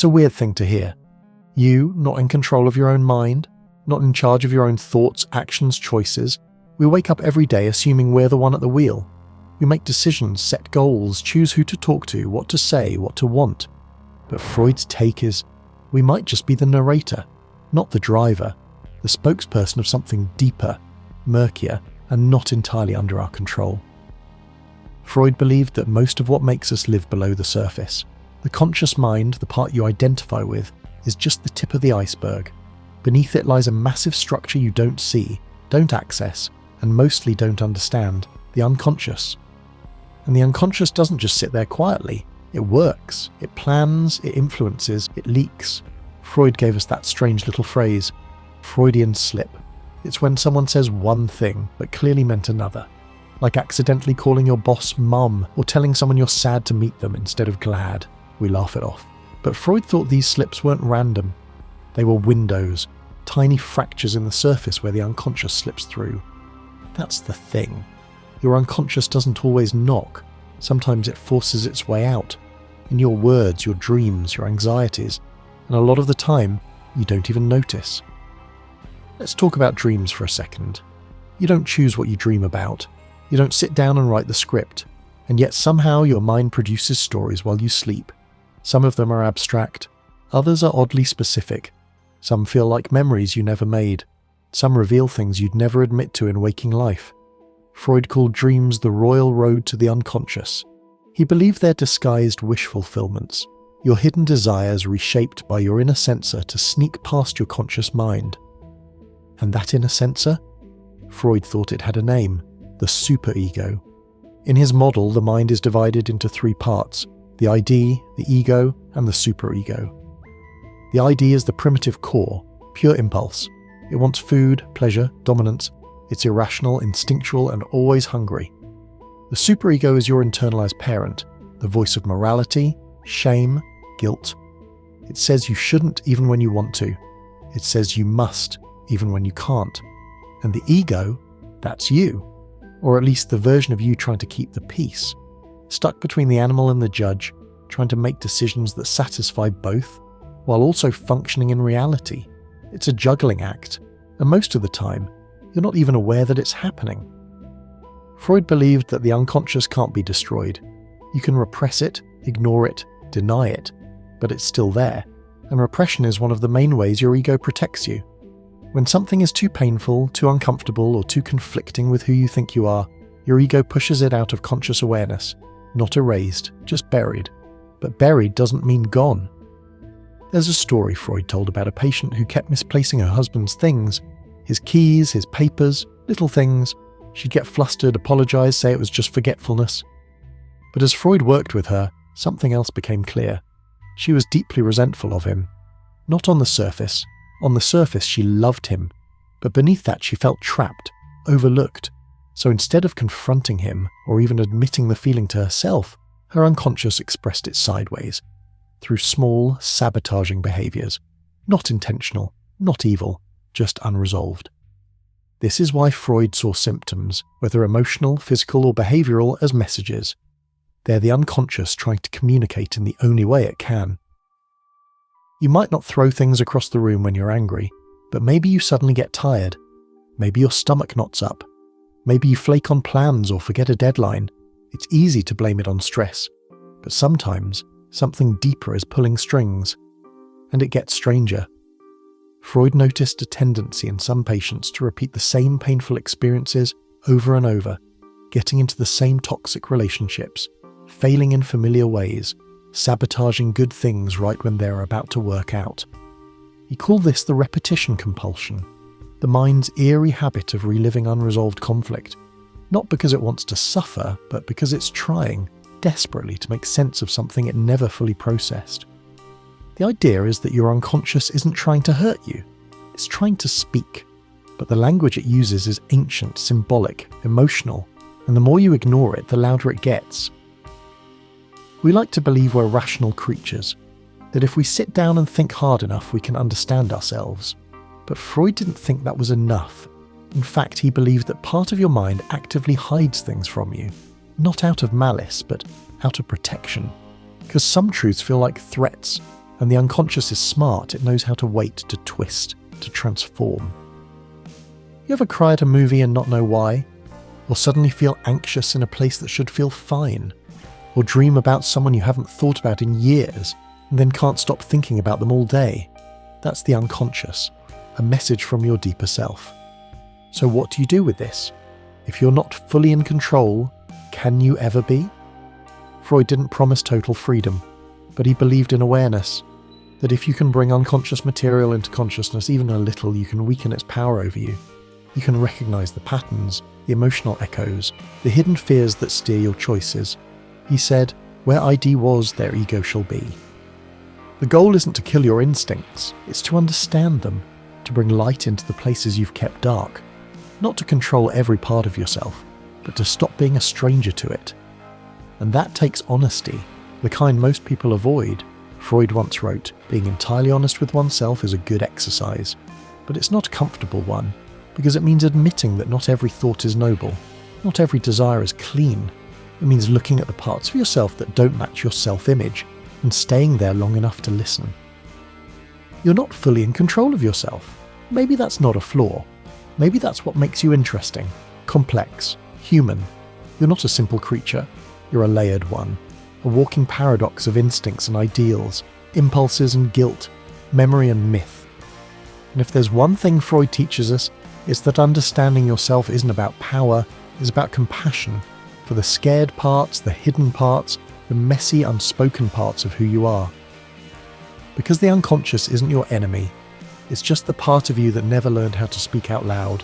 It's a weird thing to hear. You, not in control of your own mind, not in charge of your own thoughts, actions, choices. We wake up every day assuming we're the one at the wheel. We make decisions, set goals, choose who to talk to, what to say, what to want. But Freud's take is, we might just be the narrator, not the driver, the spokesperson of something deeper, murkier, and not entirely under our control. Freud believed that most of what makes us live below the surface, the conscious mind, the part you identify with, is just the tip of the iceberg. Beneath it lies a massive structure you don't see, don't access, and mostly don't understand, the unconscious. And the unconscious doesn't just sit there quietly. It works, it plans, it influences, it leaks. Freud gave us that strange little phrase, Freudian slip. It's when someone says one thing but clearly meant another, like accidentally calling your boss mum or telling someone you're sad to meet them instead of glad. We laugh it off. But Freud thought these slips weren't random. They were windows, tiny fractures in the surface where the unconscious slips through. That's the thing. Your unconscious doesn't always knock. Sometimes it forces its way out. In your words, your dreams, your anxieties. And a lot of the time, you don't even notice. Let's talk about dreams for a second. You don't choose what you dream about. You don't sit down and write the script. And yet somehow your mind produces stories while you sleep. Some of them are abstract. Others are oddly specific. Some feel like memories you never made. Some reveal things you'd never admit to in waking life. Freud called dreams the royal road to the unconscious. He believed they're disguised wish fulfillments, your hidden desires reshaped by your inner censor to sneak past your conscious mind. And that inner censor? Freud thought it had a name, the superego. In his model, the mind is divided into three parts: the ID, the ego, and the superego. The ID is the primitive core, pure impulse. It wants food, pleasure, dominance. It's irrational, instinctual, and always hungry. The superego is your internalized parent, the voice of morality, shame, guilt. It says you shouldn't even when you want to. It says you must even when you can't. And the ego, that's you. Or at least the version of you trying to keep the peace. Stuck between the animal and the judge, trying to make decisions that satisfy both, while also functioning in reality. It's a juggling act, and most of the time, you're not even aware that it's happening. Freud believed that the unconscious can't be destroyed. You can repress it, ignore it, deny it, but it's still there, and repression is one of the main ways your ego protects you. When something is too painful, too uncomfortable, or too conflicting with who you think you are, your ego pushes it out of conscious awareness, not erased, just buried. But buried doesn't mean gone. There's a story Freud told about a patient who kept misplacing her husband's things, his keys, his papers, little things. She'd get flustered, apologize, say it was just forgetfulness. But as Freud worked with her, something else became clear. She was deeply resentful of him. Not on the surface. On the surface, she loved him. But beneath that, she felt trapped, overlooked. So instead of confronting him, or even admitting the feeling to herself, her unconscious expressed it sideways, through small, sabotaging behaviors. Not intentional, not evil, just unresolved. This is why Freud saw symptoms, whether emotional, physical, or behavioral, as messages. They're the unconscious trying to communicate in the only way it can. You might not throw things across the room when you're angry, but maybe you suddenly get tired. Maybe your stomach knots up. Maybe you flake on plans or forget a deadline. It's easy to blame it on stress, but sometimes something deeper is pulling strings. And it gets stranger. Freud noticed a tendency in some patients to repeat the same painful experiences over and over, getting into the same toxic relationships, failing in familiar ways, sabotaging good things right when they're about to work out. He called this the repetition compulsion, the mind's eerie habit of reliving unresolved conflict, not because it wants to suffer, but because it's trying, desperately, to make sense of something it never fully processed. The idea is that your unconscious isn't trying to hurt you, it's trying to speak, but the language it uses is ancient, symbolic, emotional, and the more you ignore it, the louder it gets. We like to believe we're rational creatures, that if we sit down and think hard enough, we can understand ourselves. But Freud didn't think that was enough. In fact, he believed that part of your mind actively hides things from you, not out of malice, but out of protection. Because some truths feel like threats, And the unconscious is smart. It knows how to wait, to twist, to transform. You ever cry at a movie and not know why? Or suddenly feel anxious in a place that should feel fine? Or dream about someone you haven't thought about in years and then can't stop thinking about them all day? That's the unconscious, a message from your deeper self. So what do you do with this? If you're not fully in control, can you ever be? Freud didn't promise total freedom, but he believed in awareness, that if you can bring unconscious material into consciousness even a little, you can weaken its power over you. You can recognize the patterns, the emotional echoes, the hidden fears that steer your choices. He said, "Where ID was, there ego shall be." The goal isn't to kill your instincts, it's to understand them, to bring light into the places you've kept dark. Not to control every part of yourself, but to stop being a stranger to it. And that takes honesty, the kind most people avoid. Freud once wrote, "Being entirely honest with oneself is a good exercise, but it's not a comfortable one, because it means admitting that not every thought is noble, not every desire is clean. It means looking at the parts of yourself that don't match your self-image and staying there long enough to listen." You're not fully in control of yourself. Maybe that's not a flaw. Maybe that's what makes you interesting, complex, human. You're not a simple creature. You're a layered one, a walking paradox of instincts and ideals, impulses and guilt, memory and myth. And if there's one thing Freud teaches us, it's that understanding yourself isn't about power, it's about compassion for the scared parts, the hidden parts, the messy, unspoken parts of who you are. Because the unconscious isn't your enemy, it's just the part of you that never learned how to speak out loud.